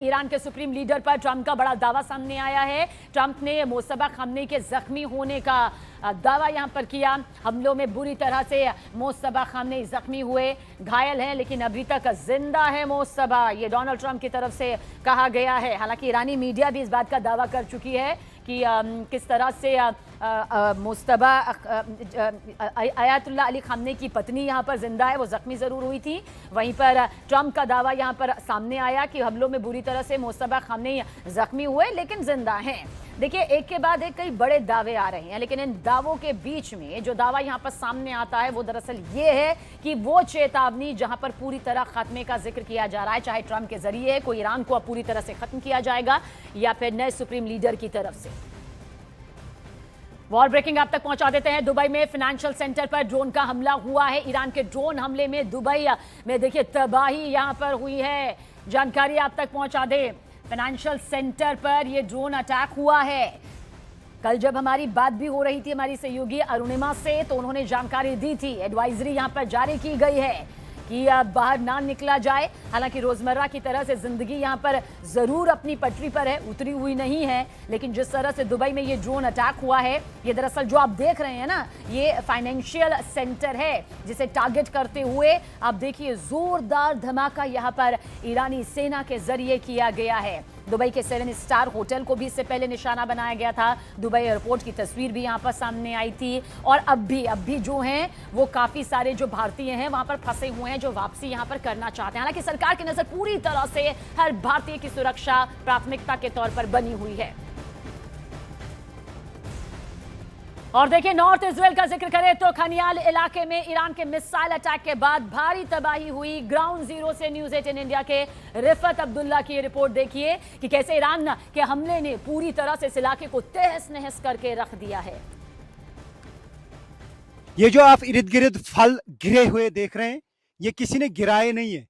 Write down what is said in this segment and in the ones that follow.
Iran के supreme leader पर Trump का बड़ा दावा सामने आया है। ट्रंप ने मोस्तफा खamenei के जख्मी होने का दावा यहां पर किया। हमलों में बुरी तरह से मोस्तफा खamenei जख्मी हुए, घायल हैं, लेकिन अभी तक जिंदा है मोस्तफा, ये डोनाल्ड ट्रंप की तरफ से कहा गया है। हालांकि ईरानी मीडिया भी इस बात का दावा कर चुकी है कि किस तरह से मुस्तबा आयतुल्लाह अली खamenei की पत्नी यहां पर जिंदा है, वो जख्मी जरूर हुई थी। वहीं पर ट्रंप का दावा यहां पर सामने आया कि हमलों में बुरी तरह से मुस्तबा खamenei जख्मी हुए लेकिन जिंदा हैं। देखिए, एक के बाद एक कई बड़े दावे आ रहे हैं, लेकिन इन दावों के बीच में जो दावा यहां पर सामने आता है वो दरअसल ये है कि वो चेतावनी जहां पर पूरी तरह खात्मे का जिक्र किया जा रहा है, चाहे ट्रंप के जरिए कोई ईरान को अब पूरी तरह से खत्म किया जाएगा या फिर नए सुप्रीम लीडर की तरफ से। वॉर ब्रेकिंग आप तक पहुंचा देते हैं। दुबई में फाइनेंशियल सेंटर पर ड्रोन का हमला हुआ है। ईरान के ड्रोन हमले में दुबई में देखिए तबाही यहां पर हुई है, जानकारी आप तक पहुंचा दे। फाइनेंशियल सेंटर पर यह ड्रोन अटैक हुआ है। कल जब हमारी बात भी हो रही थी हमारी सहयोगी अरुणिमा से, तो उन्होंने जानकारी दी थी, एडवाइजरी यहां पर जारी की गई है कि बाहर ना निकला जाए। हालांकि रोजमर्रा की तरह से जिंदगी यहां पर जरूर अपनी पटरी पर है, उतरी हुई नहीं है, लेकिन जिस तरह से दुबई में ये ड्रोन अटैक हुआ है, ये दरअसल जो आप देख रहे हैं ना, ये फाइनेंशियल सेंटर है जिसे टारगेट करते हुए आप देखिए जोरदार धमाका यहां पर ईरानी सेना के जरिए किया गया है। दुबई के 7 स्टार होटल को भी इससे पहले निशाना बनाया गया था। दुबई एयरपोर्ट की तस्वीर भी यहां पर सामने आई थी। और अब भी जो हैं वो काफी सारे जो भारतीय हैं वहां पर फंसे हुए हैं, जो वापसी यहां पर करना चाहते हैं। हालांकि सरकार की नजर पूरी तरह से हर भारतीय की सुरक्षा प्राथमिकता के तौर पर बनी हुई है। और देखिए, नॉर्थ इजराइल का जिक्र करें तो खनियाल इलाके में ईरान के मिसाइल अटैक के बाद भारी तबाही हुई। ग्राउंड जीरो से न्यूज़ 18 इंडिया के रिफत अब्दुल्ला की रिपोर्ट देखिए कि कैसे ईरान के हमले ने पूरी तरह से इस इलाके को तहस नहस करके रख दिया है। ये जो आप इर्द गिर्द फल गिरे हुए देख रहे हैं, ये किसी ने गिराए नहीं है,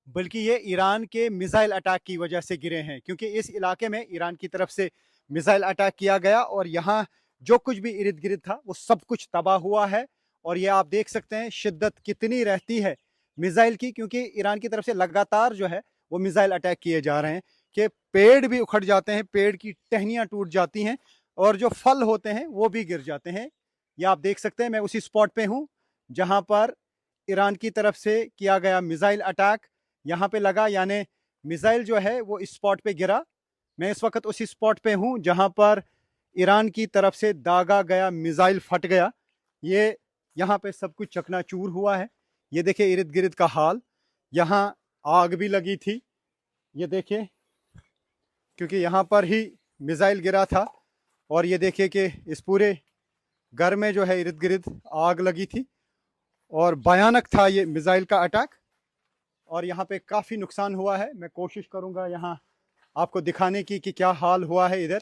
बल्कि ये ईरान के मिसाइल अटैक की वजह से गिरे हैं। क्योंकि इस इलाके में ईरान की तरफ से मिसाइल अटैक किया गया और यहाँ जो कुछ भी इर्द गिर्द था वो सब कुछ तबाह हुआ है। और ये आप देख सकते हैं शिद्दत कितनी रहती है मिसाइल की, क्योंकि ईरान की तरफ से लगातार जो है वो मिसाइल अटैक किए जा रहे हैं कि पेड़ भी उखड़ जाते हैं, पेड़ की टहनियाँ टूट जाती हैं और जो फल होते हैं वो भी गिर जाते हैं। ये आप देख सकते हैं, मैं उसी स्पॉट पे हूँ जहाँ पर ईरान की तरफ से किया गया मिसाइल अटैक यहाँ पे लगा, यानी मिसाइल जो है वो इस स्पॉट पे गिरा। मैं इस वक्त उसी स्पॉट पे हूँ जहाँ पर ईरान की तरफ से दागा गया मिसाइल फट गया। ये यहाँ पे सब कुछ चकनाचूर हुआ है। ये देखिए इर्द गिर्द का हाल, यहाँ आग भी लगी थी, ये देखिए, क्योंकि यहाँ पर ही मिसाइल गिरा था। और ये देखिए कि इस पूरे घर में जो है इर्द गिर्द आग लगी थी और भयानक था ये मिसाइल का अटैक। और यहाँ पे काफ़ी नुकसान हुआ है। मैं कोशिश करूँगा यहाँ आपको दिखाने की कि क्या हाल हुआ है इधर।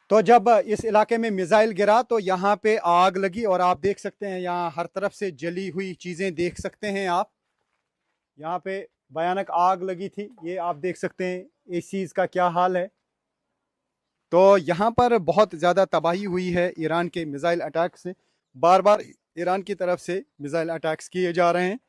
तो जब इस इलाके में मिसाइल गिरा तो यहाँ पे आग लगी और आप देख सकते हैं यहाँ हर तरफ से जली हुई चीज़ें देख सकते हैं आप। यहाँ पे भयानक आग लगी थी, ये आप देख सकते हैं इस चीज़ का क्या हाल है। तो यहाँ पर बहुत ज़्यादा तबाही हुई है ईरान के मिसाइल अटैक से। बार बार ईरान की तरफ से मिसाइल अटैक्स किए जा रहे हैं।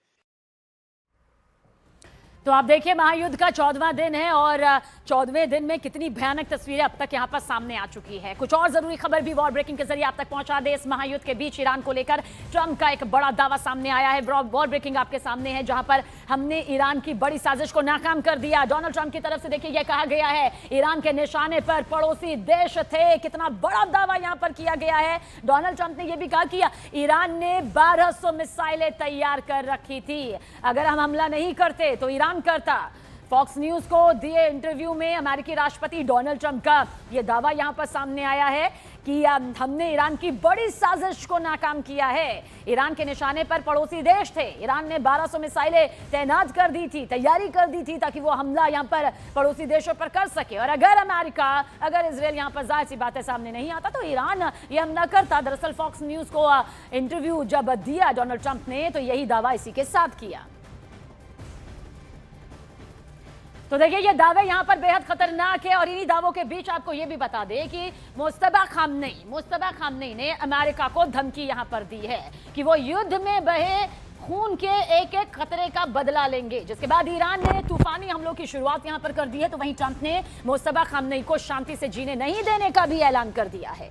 तो आप देखिए, महायुद्ध का 14वां दिन है और 14वें दिन में कितनी भयानक तस्वीरें अब तक यहां पर सामने आ चुकी है। कुछ और जरूरी खबर भी वॉर ब्रेकिंग के जरिए आप तक पहुंचा दे। इस महायुद्ध के बीच ईरान को लेकर ट्रंप का एक बड़ा दावा सामने आया है। वॉर ब्रेकिंग आपके सामने है, जहां पर हमने ईरान की बड़ी साजिश को नाकाम कर दिया। डोनाल्ड ट्रंप की तरफ से देखिए यह कहा गया है ईरान के निशाने पर पड़ोसी देश थे। कितना बड़ा दावा यहां पर किया गया है। डोनाल्ड ट्रंप ने यह भी कहा कि ईरान ने 1200 मिसाइलें तैयार कर रखी थी, अगर हम हमला नहीं करते तो ईरान करता। फॉक्स न्यूज को दिए इंटरव्यू में अमेरिकी राष्ट्रपति डोनाल्ड ट्रंप का यह दावा यहां पर सामने आया है कि हमने ईरान की बड़ी साजिश को नाकाम किया है। ईरान के निशाने पर पड़ोसी देश थे। ईरान ने 1200 मिसाइलें तैनात कर दी थी, तैयारी कर दी थी ताकि वो हमला यहां पर पड़ोसी देशों पर कर सके। और अगर अमेरिका, अगर इजराइल यहां पर जाहिर सी बात है सामने नहीं आता तो ईरान ये हमला करता। दरअसल फॉक्स न्यूज को इंटरव्यू जब दिया डोनाल्ड ट्रंप ने तो यही दावा इसी के साथ किया। तो देखिए, ये दावे यहां पर बेहद खतरनाक है और इन्हीं दावों के बीच आपको ये भी बता दें कि मुस्तबा खamenei ने अमेरिका को धमकी यहां पर दी है कि वो युद्ध में बहे खून के एक एक खतरे का बदला लेंगे। जिसके बाद ईरान ने तूफानी हमलों की शुरुआत यहां पर कर दी है, तो वहीं ट्रंप ने मुस्तफा खामनेई को शांति से जीने नहीं देने का भी ऐलान कर दिया है।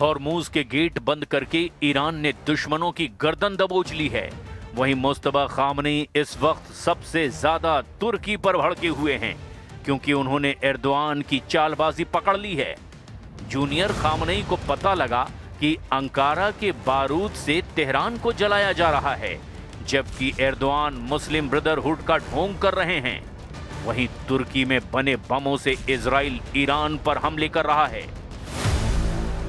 हॉर्मूज के गेट बंद करके ईरान ने दुश्मनों की गर्दन दबोच ली है। वहीं मुस्तफा खामनेई इस वक्त सबसे ज्यादा तुर्की पर भड़के हुए हैं, क्योंकि उन्होंने एर्दोआन की चालबाजी पकड़ ली है। जूनियर खामनेई को पता लगा कि अंकारा के बारूद से तेहरान को जलाया जा रहा है, जबकि एर्दोआन मुस्लिम ब्रदरहुड का ढोंग कर रहे हैं। वहीं तुर्की में बने बमों से इजराइल ईरान पर हमले कर रहा है।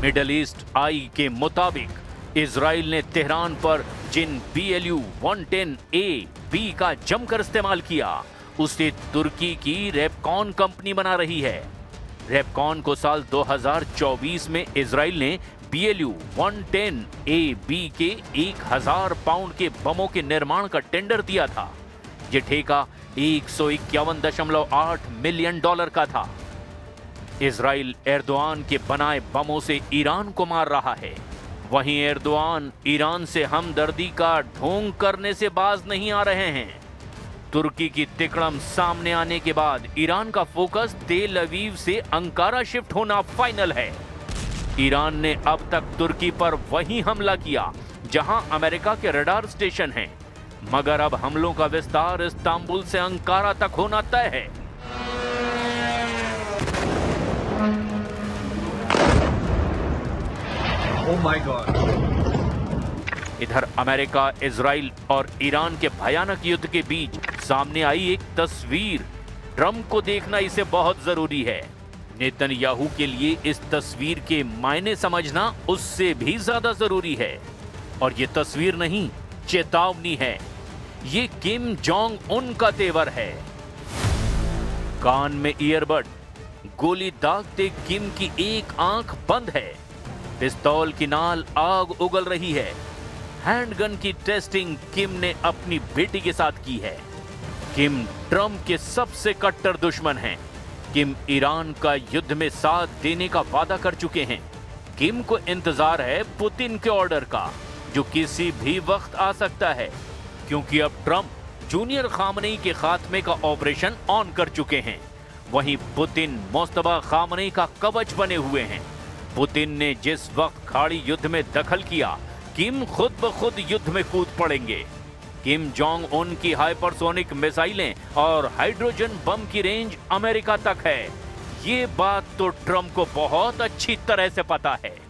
मिडल ईस्ट आई के मुताबिक इजराइल ने तेहरान पर जिन BLU-110A-B का जमकर इस्तेमाल किया, उसे तुर्की की रेपकॉन कंपनी बना रही है। रेपकॉन को साल 2024 में इजराइल ने BLU-110A-B के 1000 पाउंड के बमों के निर्माण का टेंडर दिया था। ये ठेका $151.8 मिलियन का था। इजराइल एर्दोआन के बनाए बमों से ईरान को मार रहा है। वहीं एर्दोआन ईरान से हमदर्दी का ढोंग करने से बाज नहीं आ रहे हैं। तुर्की की तिकड़म सामने आने के बाद ईरान का फोकस तेल अवीव से अंकारा शिफ्ट होना फाइनल है। ईरान ने अब तक तुर्की पर वही हमला किया जहां अमेरिका के रडार स्टेशन हैं, मगर अब हमलों का विस्तार इस्तांबुल से अंकारा तक होना तय है। Oh my God. इधर अमेरिका, इजराइल और ईरान के भयानक युद्ध के बीच सामने आई एक तस्वीर। ट्रंप को देखना इसे बहुत जरूरी है। नेतन्याहू के लिए इस तस्वीर के मायने समझना उससे भी ज्यादा जरूरी है। और ये तस्वीर नहीं, चेतावनी है। ये किम जोंग उन का तेवर है। कान में ईयरबड, गोली दागते किम की एक आंख बंद है। पिस्तौल की नाल आग उगल रही है। हैंडगन की टेस्टिंग किम ने अपनी बेटी के साथ की है। किम ट्रंप के सबसे कट्टर दुश्मन हैं। किम ईरान का युद्ध में साथ देने का वादा कर चुके हैं। किम को इंतजार है पुतिन के ऑर्डर का, जो किसी भी वक्त आ सकता है, क्योंकि अब ट्रंप जूनियर खामनेई के खात्मे का ऑपरेशन ऑन कर चुके हैं। वहीं पुतिन मुस्तफा खामनेई का कवच बने हुए हैं। पुतिन ने जिस वक्त खाड़ी युद्ध में दखल किया, किम खुद ब खुद युद्ध में कूद पड़ेंगे। किम जोंग उन की हाइपरसोनिक मिसाइलें और हाइड्रोजन बम की रेंज अमेरिका तक है। ये बात तो ट्रंप को बहुत अच्छी तरह से पता है।